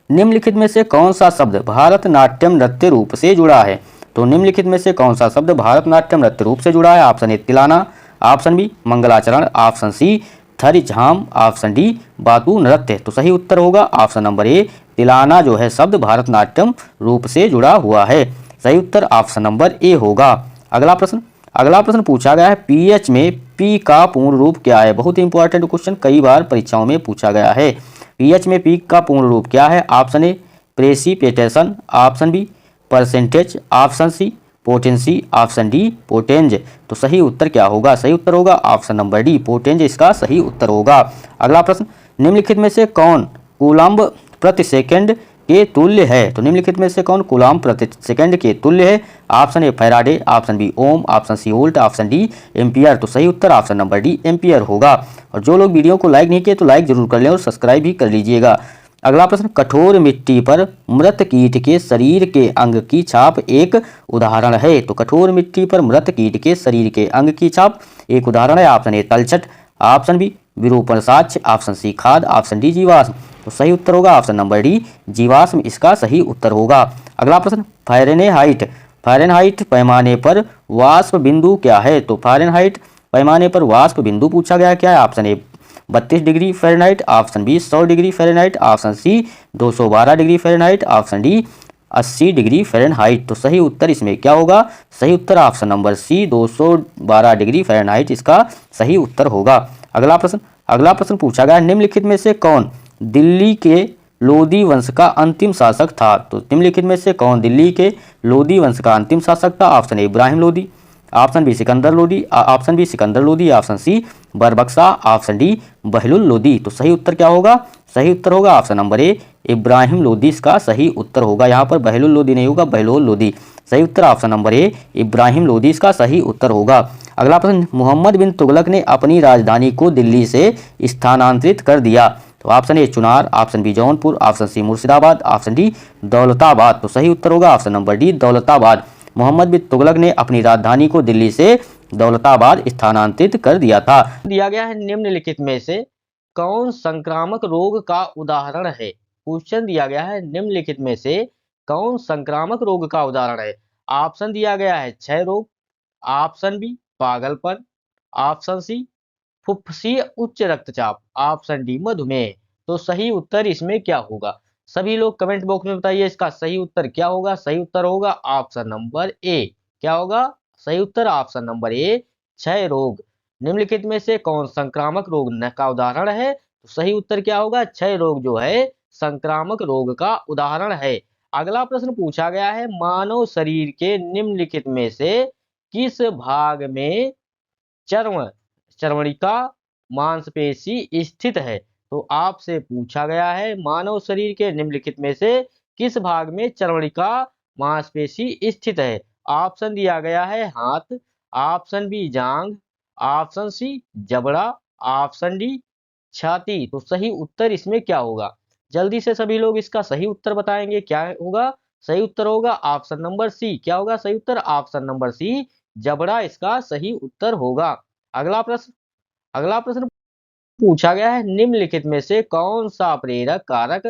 निम्नलिखित में से कौन सा शब्द भारतनाट्यम नृत्य रूप से जुड़ा है? तो निम्नलिखित में से कौन सा शब्द भारतनाट्यम नृत्य रूप से जुड़ा है? ऑप्शन ए तिलाना, ऑप्शन बी मंगलाचरण, option C थरिझाम, option D Baat नृत्य। तो सही उत्तर होगा ऑप्शन नंबर ए, तिलाना जो है शब्द भारतनाट्यम रूप से जुड़ा हुआ है। सही उत्तर ऑप्शन नंबर ए होगा। अगला प्रश्न पूछा गया है, पीएच में पी का पूर्ण रूप क्या है? बहुत इंपॉर्टेंट क्वेश्चन, कई बार परीक्षाओं में पूछा गया है। पीएच में पी का पूर्ण रूप क्या है? Option A precipitation, option B percentage, option C potency, option D potenz. तो सही उत्तर क्या होगा? सही उत्तर होगा ऑप्शन नंबर डी पोटेंज इसका सही उत्तर होगा। अगला प्रश्न, निम्नलिखित में से कौन कूलम्ब प्रति सेकंड के तुल्य है? तो निम्नलिखित में से कौन कूलम्ब प्रति सेकंड के तुल्य है? Option A Faraday, option B ohm, option C volt, option D ampere. तो सही उत्तर ऑप्शन नंबर डी एम्पियर होगा। और जो लोग वीडियो को लाइक नहीं किए तो लाइक जरूर कर लें और सब्सक्राइब भी कर लीजिएगा। अगला प्रश्न, कठोर मिट्टी पर मृत कीट के शरीर के अंग की छाप एक उदाहरण है। तो कठोर मिट्टी पर मृत कीट के शरीर के अंग की छाप एक उदाहरण है। ऑप्शन ए तलछट, ऑप्शन बी विरूपण साक्ष्य, ऑप्शन सी खाद, ऑप्शन डी जीवाश्म। तो सही उत्तर होगा ऑप्शन नंबर डी जीवाश्म इसका सही उत्तर होगा। अगला प्रश्न, फ़ारेनहाइट पैमाने पर वाष्प बिंदु क्या है? तो फ़ारेनहाइट पैमाने पर वाष्प बिंदु पूछा गया क्या है? Option A 32 degree Fahrenheit, option B 100 degree Fahrenheit, option C 212 degree Fahrenheit, option D 80 degree Fahrenheit. तो सही उत्तर इसमें क्या होगा? सही उत्तर option number C 212 degree Fahrenheit इसका सही उत्तर होगा। अगला प्रश्न पूछा गया, निम्नलिखित में से कौन दिल्ली के लोदी वंश का अंतिम शासक था? तो निम्नलिखित में से कौन दिल्ली के लोदी वंश का अंतिम शासक था? Option A Ibrahim Lodi, option B Sikandar Lodi, option C Barbakshah, option D Bahlul Lodi. तो सही उत्तर क्या होगा? सही उत्तर होगा option number A Ibrahim Lodi इसका सही उत्तर होगा। यहाँ पर बहलुल लोदी नहीं होगा, बहलोल लोदी। सही उत्तर option number A Ibrahim Lodi इसका सही उत्तर होगा। अगला प्रश्न, मोहम्मद बिन तुगलक ने अपनी राजधानी को दिल्ली से स्थानांतरित कर दिया। तो option A Chunar, option B Jaunpur, option C Murshidabad, option D Daulatabad. तो सही उत्तर होगा option number D Daulatabad. Mohammad bin Tughlaq ने अपनी राजधानी को दिल्ली से दौलताबाद स्थानांतरित कर दिया था। दिया गया है निम्नलिखित में से कौन संक्रामक रोग का उदाहरण है। क्वेश्चन दिया गया है निम्नलिखित में से कौन संक्रामक रोग का उदाहरण है। ऑप्शन दिया गया है क्षय रोग, ऑप्शन बी पागलपन, ऑप्शन सी फुफ्फुसीय उच्च रक्तचाप, ऑप्शन डी मधुमेह। तो सही उत्तर इसमें क्या होगा, सभी लोग कमेंट बॉक्स में बताइए इसका सही उत्तर क्या होगा। सही उत्तर होगा ऑप्शन नंबर ए। क्या होगा सही उत्तर ऑप्शन नंबर ए क्षय रोग। निम्नलिखित में से कौन संक्रामक रोग का उदाहरण है। तो सही उत्तर क्या होगा क्षय रोग जो है संक्रामक रोग का उदाहरण है। अगला प्रश्न पूछा गया है मानव शरीर के निम्नलिखित में से किस भाग में चर्म चर्मणिका मांसपेशी स्थित है। तो आपसे पूछा गया है मानव शरीर के निम्नलिखित में से किस भाग में चर्मणिका मांसपेशी स्थित है। ऑप्शन दिया गया है हाथ, ऑप्शन बी जांग, ऑप्शन सी जबड़ा, ऑप्शन डी छाती। तो सही उत्तर इसमें क्या होगा, जल्दी से सभी लोग इसका सही उत्तर बताएंगे क्या होगा। सही उत्तर होगा ऑप्शन नंबर सी। क्या होगा सही उत्तर ऑप्शन नंबर सी जबड़ा इसका सही उत्तर होगा। अगला प्रश्न पूछा गया है निम्नलिखित में से कौन सा प्रेरक कारक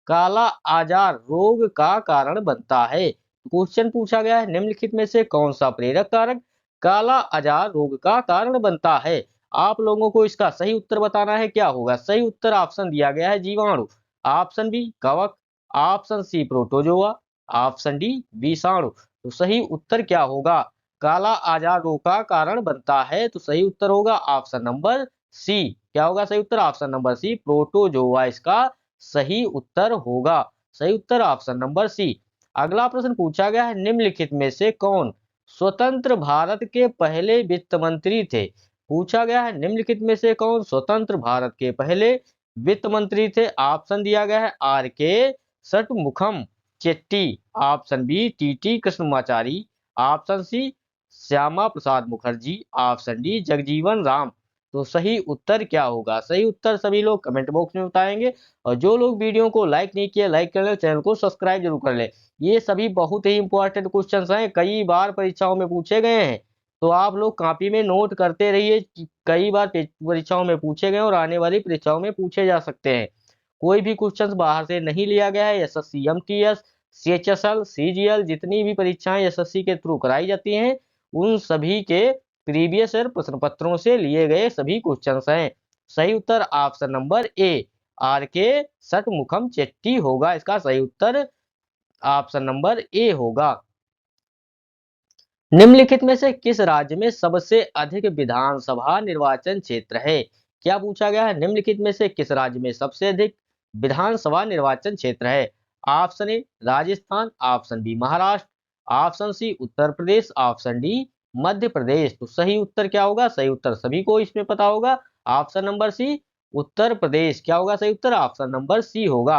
काला आजार रोग का कारण बनता है। क्वेश्चन पूछा गया है निम्नलिखित में से कौन सा प्रेरक कारक काला आजार रोग का कारण बनता है। आप लोगों को इसका सही उत्तर बताना है क्या होगा। सही उत्तर ऑप्शन दिया गया है जीवाणु, ऑप्शन बी कवक, option C protozoa, option D विषाणु। तो सही उत्तर क्या होगा, काला आजार रोग का कारण बनता है। तो सही उत्तर होगा ऑप्शन नंबर सी। क्या होगा सही उत्तर ऑप्शन नंबर सी प्रोटोजोआ इसका सही उत्तर होगा। सही उत्तर ऑप्शन नंबर सी। अगला प्रश्न पूछा गया है निम्नलिखित में से कौन स्वतंत्र भारत के पहले वित्त मंत्री थे। पूछा गया है निम्नलिखित में से कौन स्वतंत्र भारत के पहले वित्त मंत्री थे। ऑप्शन दिया गया है R K Shanmukham Chetty, option B T T Krishnamachari, option C Shyama Prasad Mukherjee, option D Jagjivan Ram. तो सही उत्तर क्या होगा, सही उत्तर सभी लोग कमेंट बॉक्स में बताएंगे। और जो लोग वीडियो को लाइक नहीं किया लाइक कर ले, चैनल को सब्सक्राइब जरूर कर ले। ये सभी बहुत ही इंपॉर्टेंट क्वेश्चंस हैं, कई बार परीक्षाओं में पूछे गए हैं। तो आप लोग कॉपी में नोट करते रहिए कि कई बार परीक्षाओं में पूछे गए और आने वाली परीक्षाओं में पूछे जा सकते हैं। कोई भी क्वेश्चंस बाहर से नहीं लिया गया है। एसएससी एमटीएस सीएचएसएल सीजीएल जितनी भी परीक्षाएं एसएससी के थ्रू कराई जाती हैं उन सभी के प्रीवियस ईयर प्रश्न पत्रों से लिए गए सभी क्वेश्चंस हैं। सही उत्तर option number A R K Shanmukham Chetty होगा इसका सही उत्तर ऑप्शन नंबर ए होगा। निम्नलिखित में से किस राज्य में सबसे अधिक विधानसभा निर्वाचन क्षेत्र है। क्या पूछा गया है निम्नलिखित में से किस राज्य में सबसे अधिक विधानसभा निर्वाचन क्षेत्र है। Option A Rajasthan, option B Maharashtra, option C Uttar Pradesh, option D Madhya Pradesh. तो सही उत्तर क्या होगा, सही उत्तर सभी को इसमें पता होगा ऑप्शन नंबर सी उत्तर प्रदेश। क्या होगा सही उत्तर ऑप्शन नंबर सी होगा।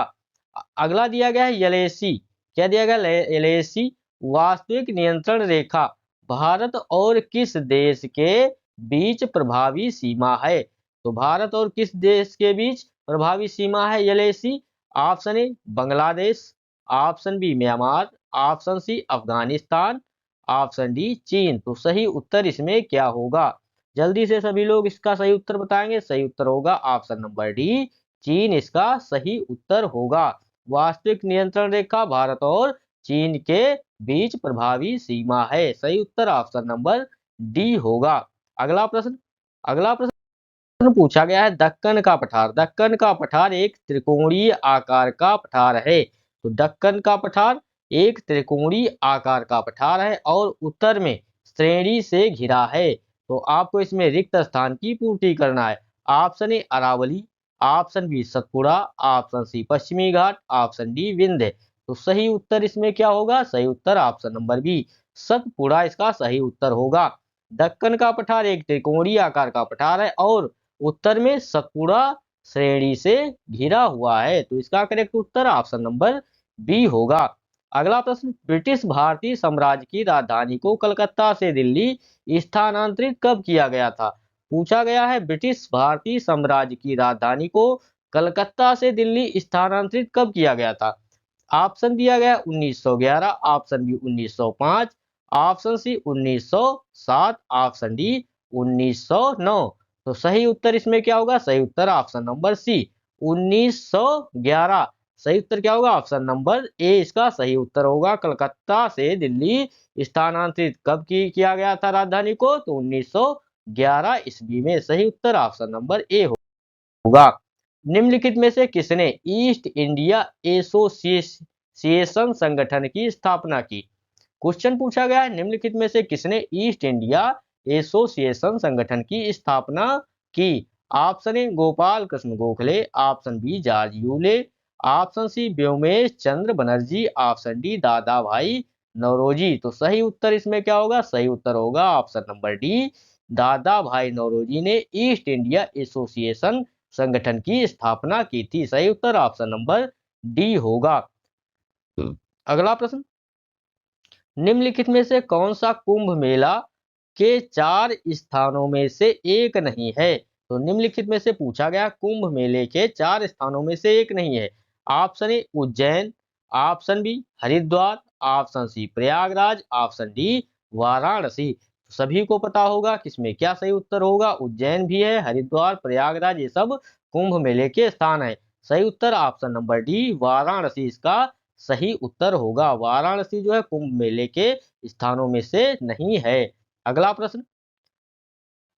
अगला दिया गया है एलएसी। क्या दिया गया एलएसी वास्तविक नियंत्रण रेखा भारत और किस देश के बीच प्रभावी सीमा है। तो भारत और किस देश के बीच प्रभावी सीमा है LAC. Option A Bangladesh, option B Myanmar, option C Afghanistan, option D चीन। तो सही उत्तर इसमें क्या होगा, जल्दी से सभी लोग इसका सही उत्तर बताएंगे। सही उत्तर होगा ऑप्शन नंबर डी चीन इसका सही उत्तर होगा। वास्तविक नियंत्रण रेखा भारत और चीन के बीच प्रभावी सीमा है। सही उत्तर ऑप्शन नंबर डी होगा। अगला प्रश्न पूछा गया है दक्कन का पठार। दक्कन का पठार एक त्रिकोणीय आकार का पठार है। तो दक्कन का पठार एक त्रिकोणीय आकार का पठार है और उत्तर में श्रेणी से घिरा है। तो आपको इसमें रिक्त स्थान की पूर्ति करना है। Option A Aravalli, option B Satpura, option C पश्चिमी घाट, ऑप्शन डी विंध्य। तो सही उत्तर इसमें क्या होगा, सही उत्तर ऑप्शन नंबर बी सतपुड़ा इसका सही उत्तर होगा। दक्कन का पठार एक त्रिकोणीय आकार का पठार है और उत्तर में सतपुड़ा श्रेणी से घिरा हुआ है। तो इसका करेक्ट उत्तर ऑप्शन नंबर बी होगा। अगला प्रश्न ब्रिटिश भारतीय साम्राज्य की राजधानी को कलकत्ता से दिल्ली स्थानांतरित कब किया गया था। पूछा गया है ब्रिटिश भारतीय साम्राज्य की राजधानी को कलकत्ता से दिल्ली स्थानांतरित कब किया गया था? ऑप्शन दिया गया 1911, option B 1905, option C 1907, option D 1909। तो सही उत्तर इसमें क्या होगा? सही उत्तर ऑप्शन नंबर सी 1911। सही उत्तर क्या होगा? ऑप्शन नंबर ए इसका सही उत्तर होगा। कलकत्ता से दिल्ली स्थानांतरित कब किया गया था राजधानी को? तो 1911 ईस्वी में। सही उत्तर ऑप्शन नंबर ए होगा। निम्नलिखित में से किसने ईस्ट इंडिया एसोसिएशन संगठन की स्थापना की? क्वेश्चन पूछा गया है, निम्नलिखित में से किसने ईस्ट इंडिया एसोसिएशन संगठन की स्थापना की? Option A Gopal Krishna Gokhale, option B George Yule, option C Womesh Chandra Banerjee, option D Dadabhai Naoroji. तो सही उत्तर इसमें क्या होगा? सही उत्तर होगा option number D, Dadabhai Naoroji ने ईस्ट इंडिया एसोसिएशन संगठन की स्थापना की थी। सही उत्तर ऑप्शन नंबर डी होगा। अगला प्रश्न, निम्नलिखित में से कौन सा कुंभ मेला के 4 स्थानों में से एक नहीं है? तो निम्नलिखित में से पूछा गया कुंभ मेले के 4 स्थानों में से एक नहीं है। Option A Ujjain, option B Haridwar, option C Prayagraj, option D Varanasi. सभी को पता होगा किसमें क्या सही उत्तर होगा। उज्जैन भी है, हरिद्वार, प्रयागराज ये सब कुंभ मेले के स्थान है। सही उत्तर ऑप्शन नंबर डी वाराणसी इसका सही उत्तर होगा। वाराणसी जो है कुंभ मेले के स्थानों में से नहीं है। अगला प्रश्न,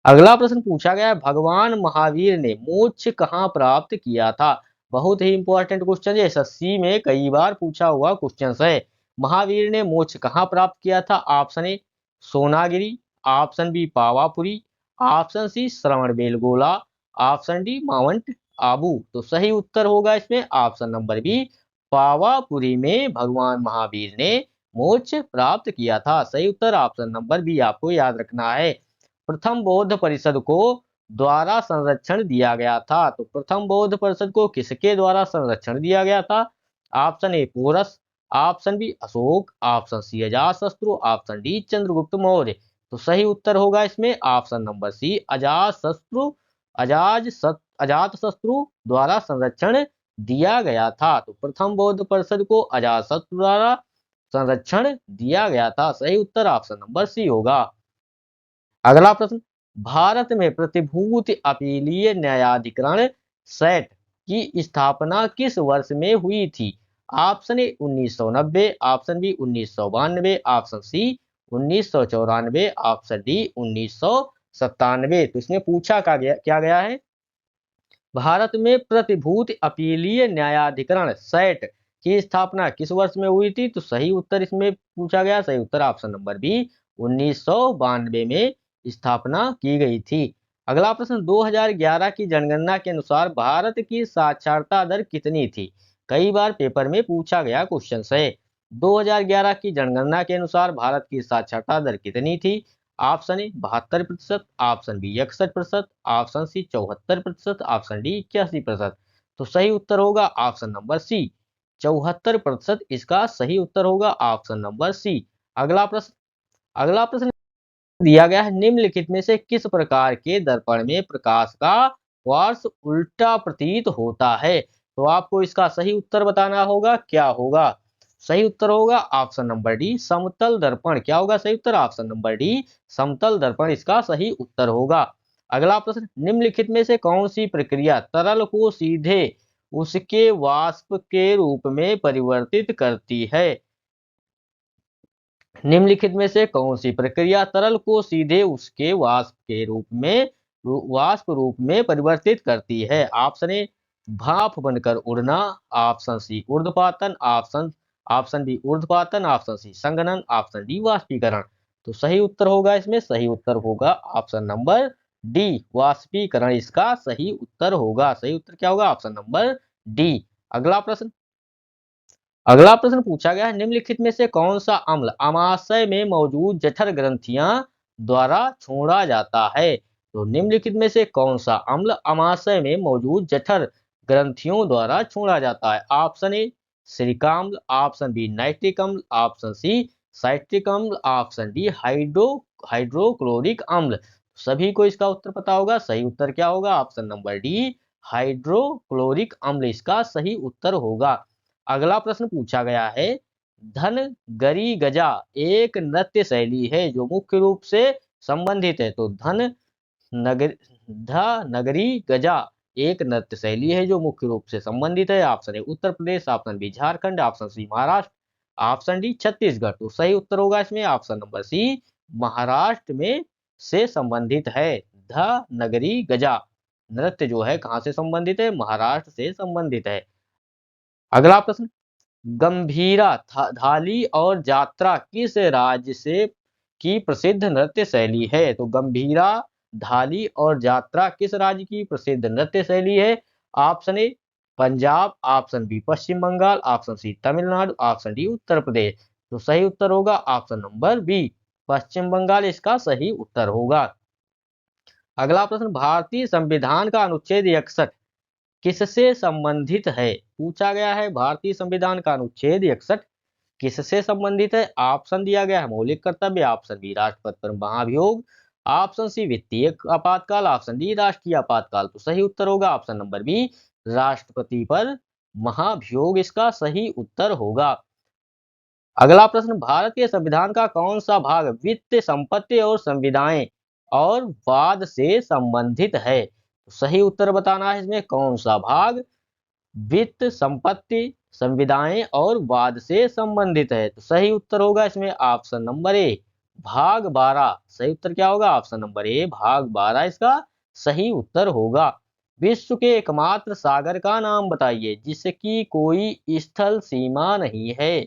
अगला प्रश्न पूछा गया है भगवान महावीर ने मोक्ष कहाँ प्राप्त किया था? बहुत ही इंपॉर्टेंट क्वेश्चन है, एसएससी में कई बार पूछा हुआ क्वेश्चन है। महावीर ने मोक्ष कहाँ प्राप्त किया था? Option A Sonagiri, option B Pawapuri, option C Shravanabelagola, option D mount Abu. तो सही उत्तर होगा इसमें ऑप्शन नंबर बी पावापुरी में भगवान महावीर ने मोक्ष प्राप्त किया था। सही उत्तर ऑप्शन नंबर बी आपको याद रखना है। प्रथम बौद्ध परिषद को द्वारा संरक्षण दिया गया था। तो प्रथम बौद्ध परिषद को किसके द्वारा संरक्षण दिया गया था? Option A Porus, option B Ashoka, option C Ajatashatru, option D Chandragupta Maurya. तो सही उत्तर होगा इसमें ऑप्शन नंबर सी अजातशत्रु द्वारा संरक्षण दिया गया था। तो प्रथम बौद्ध परिषद को अजातशत्रु द्वारा संरक्षण दिया गया था। सही उत्तर ऑप्शन नंबर सी होगा। अगला प्रश्न, भारत में प्रतिभूति अपीलीय न्यायाधिकरण सेट की स्थापना किस वर्ष में हुई थी? Option A 1990, option B 1992, option C 1994, option D 1997। तो इसमें पूछा क्या गया है? भारत में प्रतिभूति अपीलीय न्यायाधिकरण सेट की स्थापना किस वर्ष में हुई थी? तो सही उत्तर इसमें पूछा गया, सही उत्तर ऑप्शन नंबर बी 1992 में स्थापना की गई थी। अगला प्रश्न, 2011 की जनगणना के अनुसार भारत की साक्षरता दर कितनी थी? कई बार पेपर में पूछा गया क्वेश्चन है। 2011 की जनगणना के अनुसार भारत की साक्षरता दर कितनी थी? Option A 72%, option B 61%, option C 74%, option D 81%। तो सही उत्तर होगा ऑप्शन नंबर सी 74% इसका सही उत्तर होगा ऑप्शन नंबर सी। अगला प्रश्न दिया गया है निम्नलिखित में से किस प्रकार के दर्पण में प्रकाश का वार्स उल्टा प्रतीत होता है? तो आपको इसका सही उत्तर बताना होगा। क्या होगा? सही उत्तर होगा ऑप्शन नंबर डी समतल दर्पण। क्या होगा सही उत्तर? ऑप्शन नंबर डी समतल दर्पण इसका सही उत्तर होगा। अगला प्रश्न, निम्नलिखित में से कौन सी प्रक्रिया तरल को सीधे उसके वाष्प के रूप में परिवर्तित करती है? निम्नलिखित में से कौन सी प्रक्रिया तरल को सीधे उसके वाष्प रूप में परिवर्तित करती है? ऑप्शन ए भाप बनकर उड़ना, ऑप्शन सी ऊर्ध्वपातन, ऑप्शन बी ऊर्ध्वपातन, ऑप्शन सी संघनन, ऑप्शन डी वाष्पीकरण। तो सही उत्तर होगा इसमें, सही उत्तर होगा ऑप्शन नंबर डी वाष्पीकरण इसका सही उत्तर होगा। सही उत्तर क्या होगा? Option number D. अगला प्रश्न पूछा गया है निम्नलिखित में से कौन सा अम्ल अमाशय में मौजूद जठर ग्रंथियां द्वारा छोड़ा जाता है? तो निम्नलिखित में से कौन सा अम्ल अमाशय में मौजूद जठर ग्रंथियों द्वारा छोड़ा जाता है? ऑप्शन ए सिलिका अम्ल, ऑप्शन बी नाइट्रिक अम्ल, ऑप्शन सी साइट्रिक अम्ल, ऑप्शन डी हाइड्रोक्लोरिक अम्ल। सभी को इसका उत्तर पता होगा। सही उत्तर क्या होगा? ऑप्शन नंबर डी हाइड्रोक्लोरिक अम्ल इसका सही उत्तर होगा। अगला प्रश्न पूछा गया है, धनगरी गजा एक नृत्य शैली है जो मुख्य रूप से संबंधित है। तो नगर नगरी गजा एक नृत्य शैली है जो मुख्य रूप से संबंधित है। Option A Uttar Pradesh, option B Jharkhand, option C Maharashtra, option D Chhattisgarh. तो सही उत्तर होगा इसमें ऑप्शन नंबर सी, महाराष्ट्र में से संबंधित है। ध नगरी गजा नृत्य जो है कहाँ से संबंधित है, महाराष्ट्र से संबंधित है। अगला प्रश्न, गंभीरा धाली और जात्रा किस राज्य से की प्रसिद्ध नृत्य शैली है। तो गंभीरा धाली और जात्रा किस राज्य की प्रसिद्ध नृत्य शैली है। Option A Punjab, option B Paschim Bangal, option C Tamil Nadu, option D Uttar Pradesh. तो सही उत्तर होगा option number B, Paschim Bangal इसका सही उत्तर होगा। अगला प्रश्न, भारतीय संविधान का अनुच्छेद 61 किससे संबंधित है। पूछा गया है भारतीय संविधान का अनुच्छेद 61 किससे संबंधित है। ऑप्शन दिया गया है मौलिक कर्तव्य, ऑप्शन बी राष्ट्रपति पर महाभियोग, ऑप्शन सी वित्तीय आपातकाल, ऑप्शन डी राष्ट्रीय आपातकाल। तो सही उत्तर होगा ऑप्शन नंबर बी, राष्ट्रपति पर महाभियोग इसका सही उत्तर होगा। अगला प्रश्न, भारत के संविधान का कौन सा भाग वित्त, संपत्ति और संविदाएं और वाद से संबंधित है। तो सही उत्तर बताना है इसमें कौन सा भाग वित्त, संपत्ति, संविदाएं और वाद से संबंधित है। तो सही उत्तर होगा इसमें ऑप्शन नंबर ए, भाग 12। सही उत्तर क्या होगा ऑप्शन नंबर ए, भाग 12 इसका सही उत्तर होगा। विश्व के एकमात्र सागर का नाम बताइए जिसकी कोई स्थल सीमा नहीं है।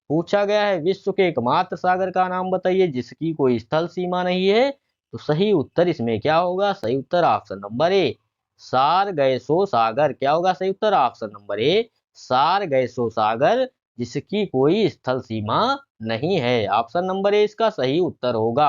पूछा गया है विश्व के एकमात्र सागर का नाम बताइए जिसकी कोई स्थल सीमा नहीं है। तो सही उत्तर इसमें क्या होगा, सही उत्तर ऑप्शन नंबर ए, सारगैसो सागर। क्या होगा सही उत्तर ऑप्शन नंबर ए, सारगैसो सागर जिसकी कोई स्थल सीमा नहीं है। ऑप्शन नंबर ए इसका सही उत्तर होगा।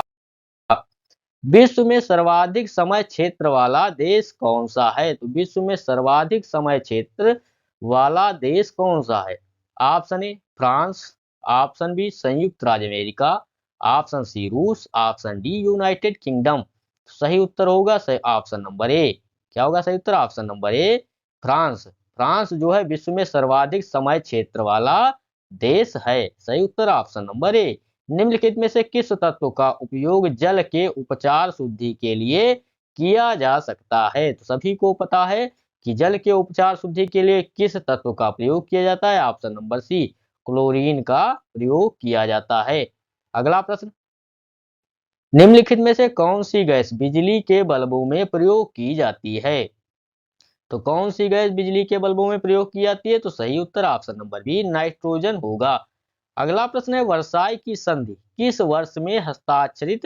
विश्व में सर्वाधिक समय क्षेत्र वाला देश कौन सा है। तो विश्व में सर्वाधिक समय क्षेत्र वाला देश कौन सा है। Option A France, option B संयुक्त राज्य अमेरिका, ऑप्शन सी रूस, ऑप्शन डी यूनाइटेड किंगडम। सही उत्तर होगा ऑप्शन नंबर ए। क्या होगा सही उत्तर option number A, France. France जो है विश्व में सर्वाधिक समय क्षेत्र वाला देश है। सही उत्तर ऑप्शन नंबर ए। निम्नलिखित में से किस तत्व का उपयोग जल के उपचार शुद्धि के लिए किया जा सकता है। तो सभी को पता है कि जल के उपचार शुद्धि के लिए किस तत्व का प्रयोग किया जाता है। ऑप्शन नंबर सी, क्लोरीन का प्रयोग किया जाता है। अगला प्रश्न, निम्नलिखित में से कौन सी गैस बिजली के बल्बों में प्रयोग की जाती है। तो कौन सी गैस बिजली के बल्बों में प्रयोग की जाती है। तो सही उत्तर ऑप्शन नंबर बी, नाइट्रोजन होगा। अगला प्रश्न है, वर्साई की संधि किस वर्ष में हस्ताक्षरित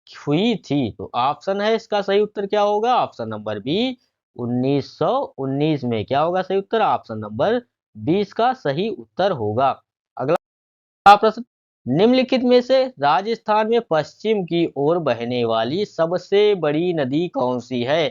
हुई थी। तो ऑप्शन है इसका सही उत्तर क्या होगा ऑप्शन नंबर बी, 1919 में। क्या होगा सही उत्तर ऑप्शन नंबर 20 का सही उत्तर होगा। अगला प्रश्न, निम्नलिखित में से राजस्थान में पश्चिम की ओर बहने वाली सबसे बड़ी नदी कौन सी है।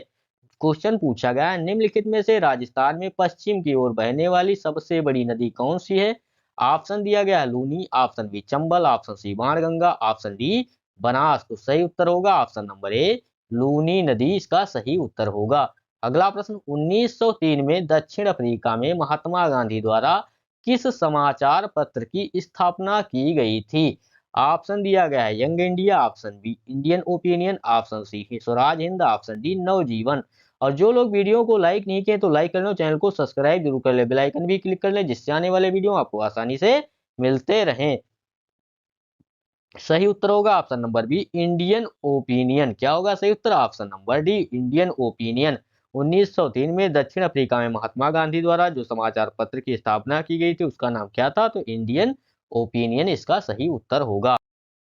क्वेश्चन पूछा गया है निम्नलिखित में से राजस्थान में पश्चिम की ओर बहने वाली सबसे बड़ी नदी कौन सी है। ऑप्शन दिया गया है Luni, option B Chambal, option C Banganga, option D Banas. तो सही उत्तर होगा ऑप्शन नंबर ए, लूनी नदी इसका सही उत्तर होगा। अगला प्रश्न, 1903 में दक्षिण अफ्रीका में महात्मा गांधी द्वारा किस समाचार पत्र की स्थापना की गई थी। ऑप्शन दिया गया है Young India, option B Indian Opinion, option C Swaraj Hind, option D Navjivan. और जो लोग वीडियो को लाइक नहीं किए तो लाइक कर लो, चैनल को सब्सक्राइब जरूर कर ले, बेल आइकन भी क्लिक कर ले जिससे आने वाले वीडियो आपको आसानी से मिलते रहें। सही उत्तर होगा option number B, Indian Opinion. क्या होगा सही उत्तर option number D, Indian Opinion. 1903 में दक्षिण अफ्रीका में महात्मा गांधी द्वारा जो समाचार पत्र की स्थापना की गई थी उसका नाम क्या था। तो इंडियन ओपिनियन इसका सही उत्तर होगा।